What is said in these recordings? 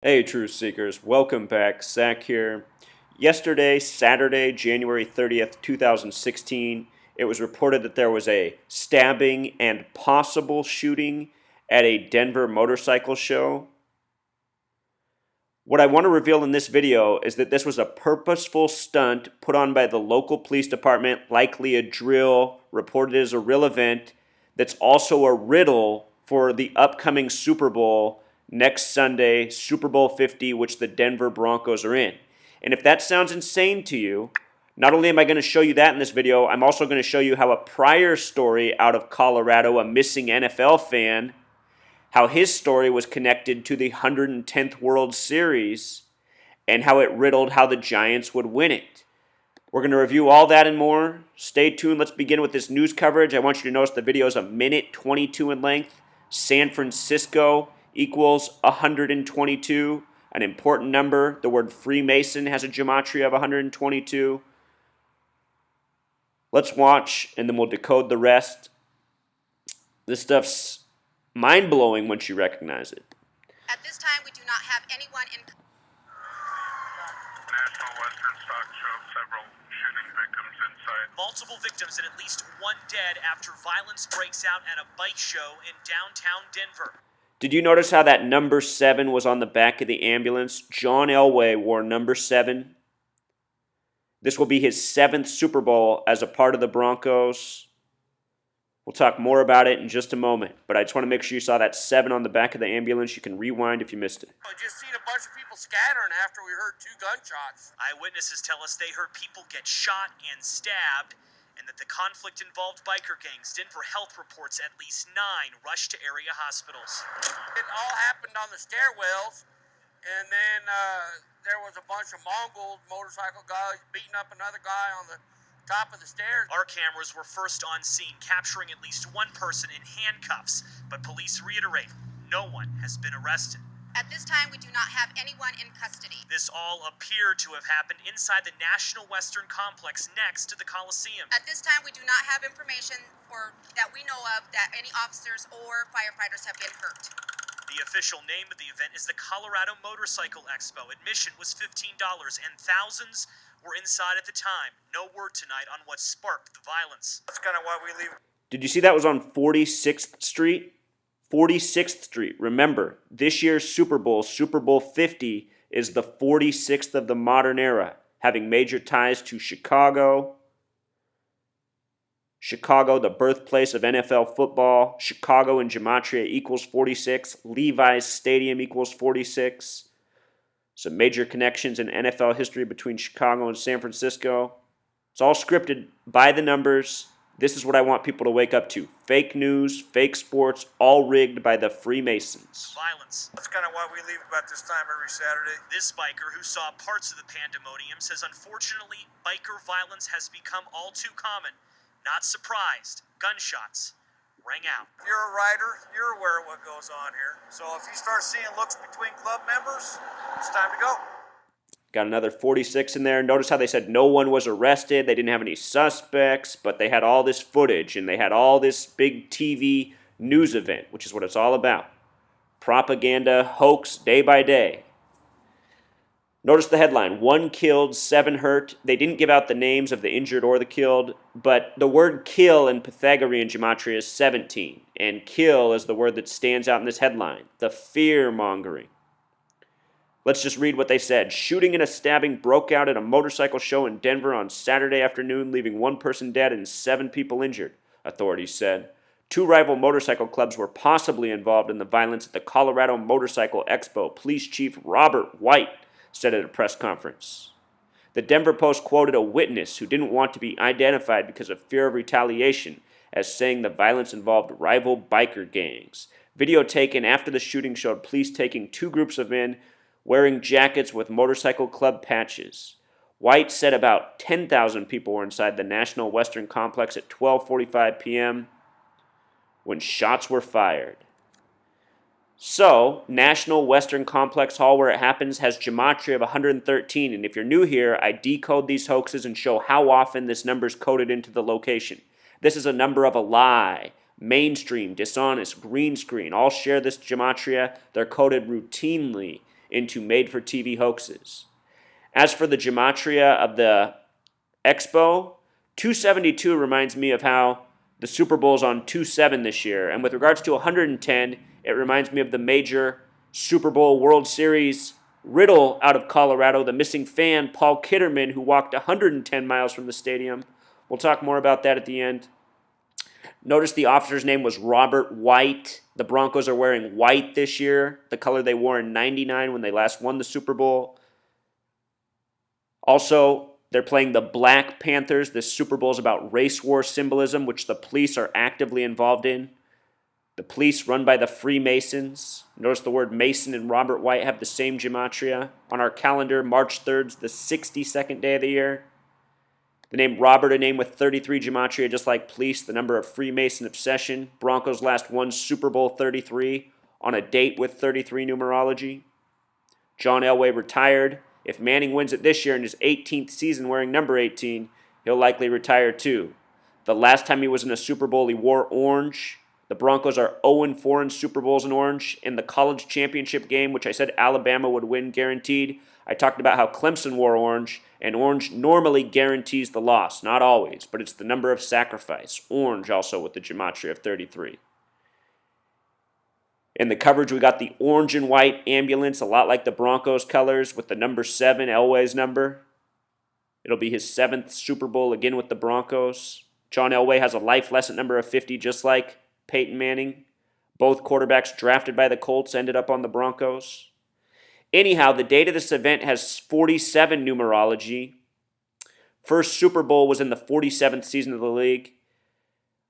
Hey, Truth Seekers, welcome back. Zach here. Yesterday, Saturday, January 30th, 2016, it was reported that there was a stabbing and possible shooting at a Denver motorcycle show. What I want to reveal in this video is that this was a purposeful stunt put on by the local police department, likely a drill, reported as a real event, that's also a riddle for the upcoming Super Bowl next Sunday, Super Bowl 50, which the Denver Broncos are in. And if that sounds insane to you, not only am I going to show you that in this video, I'm also going to show you how a prior story out of Colorado, a missing NFL fan, how his story was connected to the 110th World Series, and how it riddled how the Giants would win it. We're going to review all that and more. Stay tuned. Let's begin with this news coverage. I want you to notice the video is a minute 22 in length. San Francisco equals 122, an important number. The word Freemason has a gematria of 122. Let's watch, and then we'll decode the rest. This stuff's mind-blowing once you recognize it. At this time, we do not have anyone in. National Western Stock showed several shooting victims inside. Multiple victims and at least one dead after violence breaks out at a bike show in downtown Denver. Did you notice how that number 7 was on the back of the ambulance? John Elway wore number 7. This will be his 7th Super Bowl as a part of the Broncos. We'll talk more about it in just a moment, but I just want to make sure you saw that 7 on the back of the ambulance. You can rewind if you missed it. I just seen a bunch of people scattering after we heard 2 gunshots. Eyewitnesses tell us they heard people get shot and stabbed, and that the conflict involved biker gangs. Denver Health reports at least 9 rushed to area hospitals. It all happened on the stairwells, and then there was a bunch of Mongol motorcycle guys beating up another guy on the top of the stairs. Our cameras were first on scene, capturing at least one person in handcuffs, but police reiterate no one has been arrested. At this time, we do not have anyone in custody. This all appeared to have happened inside the National Western Complex next to the Coliseum. At this time, we do not have information or that we know of that any officers or firefighters have been hurt. The official name of the event is the Colorado Motorcycle Expo. Admission was $15, and thousands were inside at the time. No word tonight on what sparked the violence. That's kind of why we leave. Did you see that was on 46th Street? 46th Street. Remember, this year's Super Bowl, Super Bowl 50, is the 46th of the modern era, having major ties to Chicago. Chicago, the birthplace of NFL football. Chicago in gematria equals 46. Levi's Stadium equals 46. Some major connections in NFL history between Chicago and San Francisco. It's all scripted by the numbers. This is what I want people to wake up to. Fake news, fake sports, all rigged by the Freemasons. Violence. That's kind of why we leave about this time every Saturday. This biker who saw parts of the pandemonium says unfortunately biker violence has become all too common. Not surprised. Gunshots rang out. If you're a rider, you're aware of what goes on here. So if you start seeing looks between club members, it's time to go. Got another 46 in there. Notice how they said no one was arrested. They didn't have any suspects, but they had all this footage and they had all this big TV news event, which is what it's all about. Propaganda, hoax, day by day. Notice the headline, 1 killed, 7 hurt. They didn't give out the names of the injured or the killed, but the word kill in Pythagorean gematria is 17, and kill is the word that stands out in this headline, the fear-mongering. Let's just read what they said. Shooting and a stabbing broke out at a motorcycle show in Denver on Saturday afternoon, leaving 1 person dead and 7 people injured, authorities said. 2 rival motorcycle clubs were possibly involved in the violence at the Colorado Motorcycle Expo. Police Chief Robert White said at a press conference. The Denver Post quoted a witness who didn't want to be identified because of fear of retaliation as saying the violence involved rival biker gangs. Video taken after the shooting showed police taking 2 groups of men wearing jackets with motorcycle club patches. White said about 10,000 people were inside the National Western Complex at 12:45 p.m. when shots were fired. So, National Western Complex Hall, where it happens, has gematria of 113, and if you're new here, I decode these hoaxes and show how often this number is coded into the location. This is a number of a lie. Mainstream, dishonest, green screen, all share this gematria. They're coded routinely into made-for-TV hoaxes. As for the gematria of the Expo, 272 reminds me of how the Super Bowl's on 2-7 this year. And with regards to 110, it reminds me of the major Super Bowl World Series riddle out of Colorado, the missing fan, Paul Kitterman, who walked 110 miles from the stadium. We'll talk more about that at the end. Notice the officer's name was Robert White. The Broncos are wearing white this year, the color they wore in '99 when they last won the Super Bowl. Also, they're playing the Black Panthers. This Super Bowl is about race war symbolism, which the police are actively involved in. The police, run by the Freemasons. Notice the word Mason and Robert White have the same gematria. On our calendar, March 3rd is the 62nd day of the year. The name Robert, a name with 33 gematria, just like police, the number of Freemason obsession. Broncos last won Super Bowl 33 on a date with 33 numerology. John Elway retired. If Manning wins it this year in his 18th season wearing number 18, he'll likely retire too. The last time he was in a Super Bowl, he wore orange. The Broncos are 0-4 in Super Bowls in orange. In the college championship game, which I said Alabama would win guaranteed, I talked about how Clemson wore orange, and orange normally guarantees the loss. Not always, but it's the number of sacrifice. Orange also with the gematria of 33. In the coverage, we got the orange and white ambulance, a lot like the Broncos colors, with the number 7, Elway's number. It'll be his 7th Super Bowl again with the Broncos. John Elway has a life lesson number of 50, just like Peyton Manning. Both quarterbacks drafted by the Colts ended up on the Broncos. Anyhow, the date of this event has 47 numerology. First Super Bowl was in the 47th season of the league.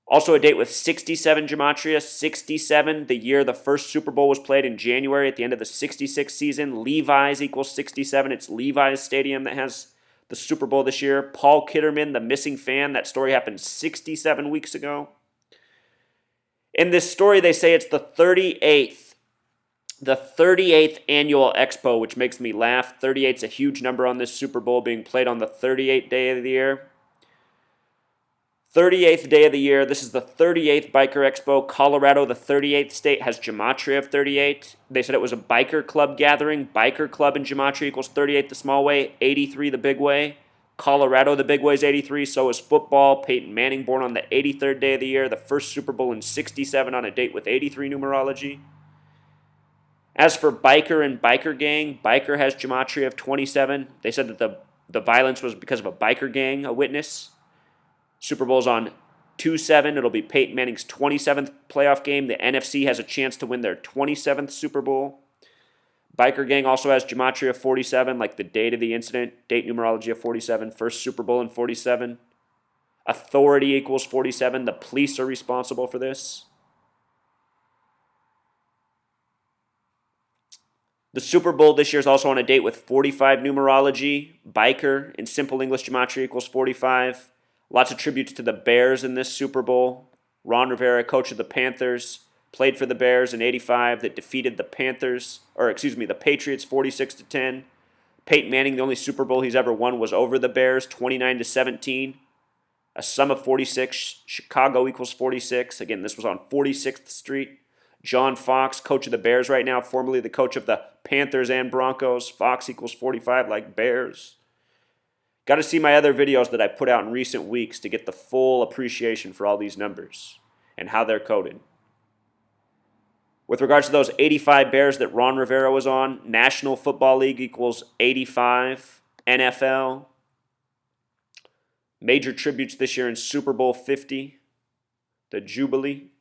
Also a date with 67 gematria, 67, the year the first Super Bowl was played in January at the end of the 66th season. Levi's equals 67. It's Levi's Stadium that has the Super Bowl this year. Paul Kitterman, the missing fan, that story happened 67 weeks ago. In this story, they say it's the 38th annual Expo, which makes me laugh. 38's a huge number on this Super Bowl being played on the 38th day of the year. 38th day of the year. This is the 38th Biker Expo. Colorado, the 38th state, has gematria of 38. They said it was a biker club gathering. Biker club in gematria equals 38 the small way, 83 the big way. Colorado, the big way is 83. So is football. Peyton Manning born on the 83rd day of the year. The first Super Bowl in 67 on a date with 83 numerology. As for biker and biker gang, biker has gematria of 27. They said that the violence was because of a biker gang, a witness. Super Bowl's on 2-7. It'll be Peyton Manning's 27th playoff game. The NFC has a chance to win their 27th Super Bowl. Biker gang also has gematria of 47, like the date of the incident. Date numerology of 47. First Super Bowl in 47. Authority equals 47. The police are responsible for this. The Super Bowl this year is also on a date with 45 numerology. Biker in simple English gematria equals 45. Lots of tributes to the Bears in this Super Bowl. Ron Rivera, coach of the Panthers, played for the Bears in '85 that defeated the Patriots 46-10. Peyton Manning, the only Super Bowl he's ever won was over the Bears, 29-17. A sum of 46. Chicago equals 46. Again, this was on 46th Street. John Fox, coach of the Bears right now, formerly the coach of the Panthers and Broncos. Fox equals 45 like Bears. Got to see my other videos that I put out in recent weeks to get the full appreciation for all these numbers and how they're coded. With regards to those 85 Bears that Ron Rivera was on, National Football League equals 85. NFL. Major tributes this year in Super Bowl 50. The Jubilee.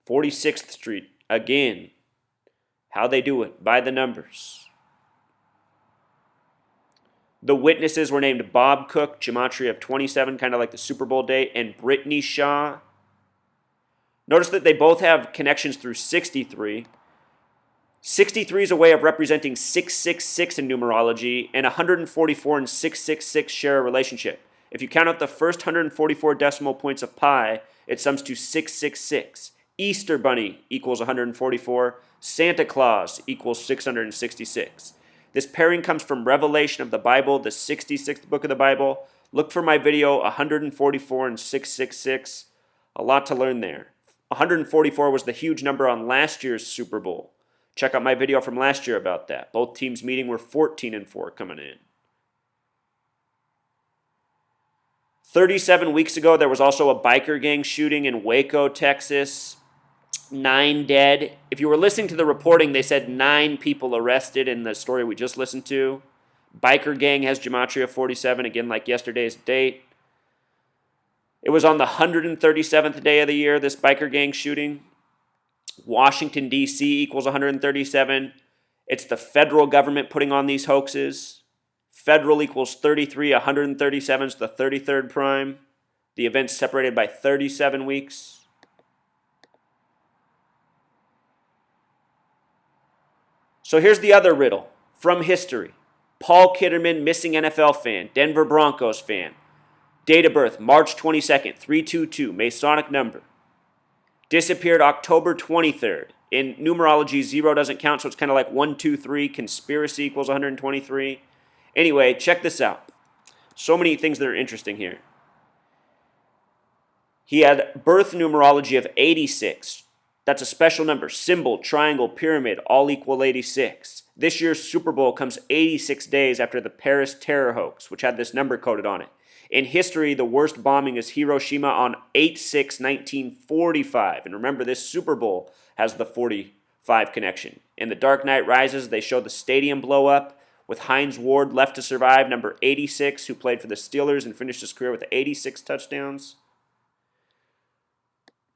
46th Street. Again, how they do it, by the numbers. The witnesses were named Bob Cook, gematria of 27, kind of like the Super Bowl date, and Brittany Shaw. Notice that they both have connections through 63. 63 is a way of representing 666 in numerology, and 144 and 666 share a relationship. If you count out the first 144 decimal points of pi, it sums to 666. Easter Bunny equals 144. Santa Claus equals 666. This pairing comes from Revelation of the Bible, the 66th book of the Bible. Look for my video, 144 and 666. A lot to learn there. 144 was the huge number on last year's Super Bowl. Check out my video from last year about that. Both teams meeting were 14-4 coming in. 37 weeks ago, there was also a biker gang shooting in Waco, Texas. 9 dead. If you were listening to the reporting, they said 9 people arrested in the story we just listened to. Biker gang has gematria 47, again like yesterday's date. It was on the 137th day of the year, this biker gang shooting. Washington, D.C. equals 137. It's the federal government putting on these hoaxes. Federal equals 33, 137 is the 33rd prime. The event's separated by 37 weeks. So here's the other riddle from history. Paul Kitterman, missing NFL fan, Denver Broncos fan. Date of birth, March 22nd, 322, Masonic number. Disappeared October 23rd. In numerology, 0 doesn't count, so it's kind of like 1, 2, 3. Conspiracy equals 123. Anyway, check this out. So many things that are interesting here. He had birth numerology of 86. That's a special number. Symbol, triangle, pyramid, all equal 86. This year's Super Bowl comes 86 days after the Paris terror hoax, which had this number coded on it. In history, the worst bombing is Hiroshima on 8/6/1945. And remember, this Super Bowl has the 45 connection. In The Dark Knight Rises, they show the stadium blow up with Hines Ward left to survive, number 86, who played for the Steelers and finished his career with 86 touchdowns.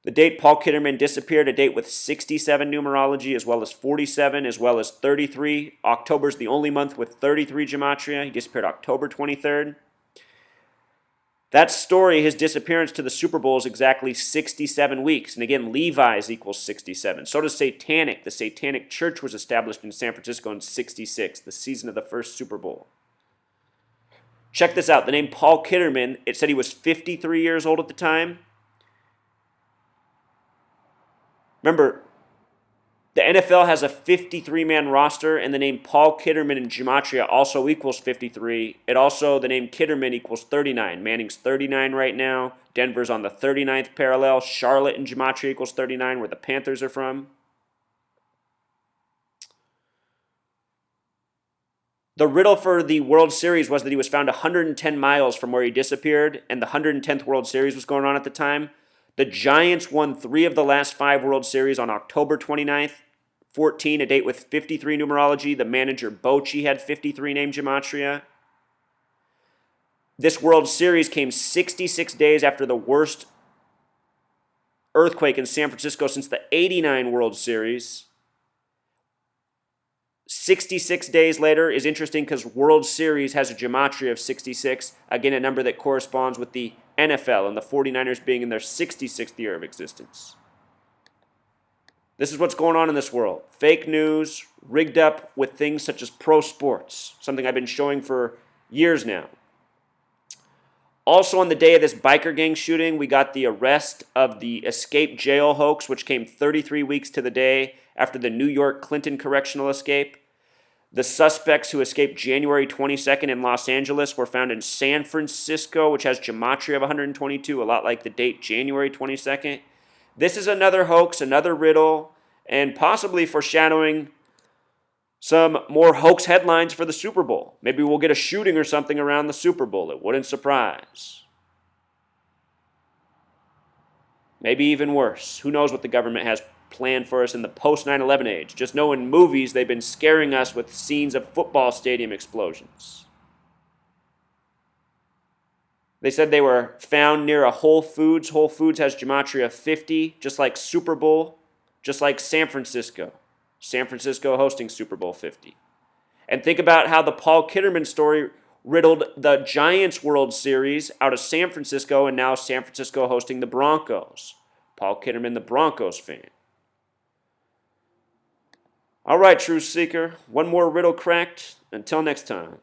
The date Paul Kitterman disappeared, a date with 67 numerology, as well as 47, as well as 33. October's the only month with 33 gematria. He disappeared October 23rd. That story, his disappearance to the Super Bowl, is exactly 67 weeks. And again, Levi's equals 67. So does Satanic. The Satanic Church was established in San Francisco in 66, the season of the first Super Bowl. Check this out. The name Paul Kitterman, it said he was 53 years old at the time. Remember, the NFL has a 53-man roster, and the name Paul Kitterman in gematria also equals 53. The name Kitterman equals 39. Manning's 39 right now. Denver's on the 39th parallel. Charlotte in gematria equals 39, where the Panthers are from. The riddle for the World Series was that he was found 110 miles from where he disappeared, and the 110th World Series was going on at the time. The Giants won 3 of the last 5 World Series on October 29th, 14, a date with 53 numerology. The manager, Bochy, had 53 name gematria. This World Series came 66 days after the worst earthquake in San Francisco since the 89 World Series. 66 days later is interesting because World Series has a gematria of 66, again a number that corresponds with the NFL and the 49ers being in their 66th year of existence. This is what's going on in this world. Fake news, rigged up with things such as pro sports, something I've been showing for years now. Also on the day of this biker gang shooting, we got the arrest of the escape jail hoax, which came 33 weeks to the day after the New York Clinton correctional escape. The suspects who escaped January 22nd in Los Angeles were found in San Francisco, which has gematria of 122, a lot like the date January 22nd. This is another hoax, another riddle, and possibly foreshadowing some more hoax headlines for the Super Bowl. Maybe we'll get a shooting or something around the Super Bowl. It wouldn't surprise. Maybe even worse. Who knows what the government has planned for us in the post-9/11 age. Just know in movies they've been scaring us with scenes of football stadium explosions. They said they were found near a Whole Foods. Whole Foods has gematria 50, just like Super Bowl, just like San Francisco. San Francisco hosting Super Bowl 50. And think about how the Paul Kitterman story riddled the Giants World Series out of San Francisco, and now San Francisco hosting the Broncos. Paul Kitterman, the Broncos fan. All right, Truth Seeker, one more riddle cracked. Until next time.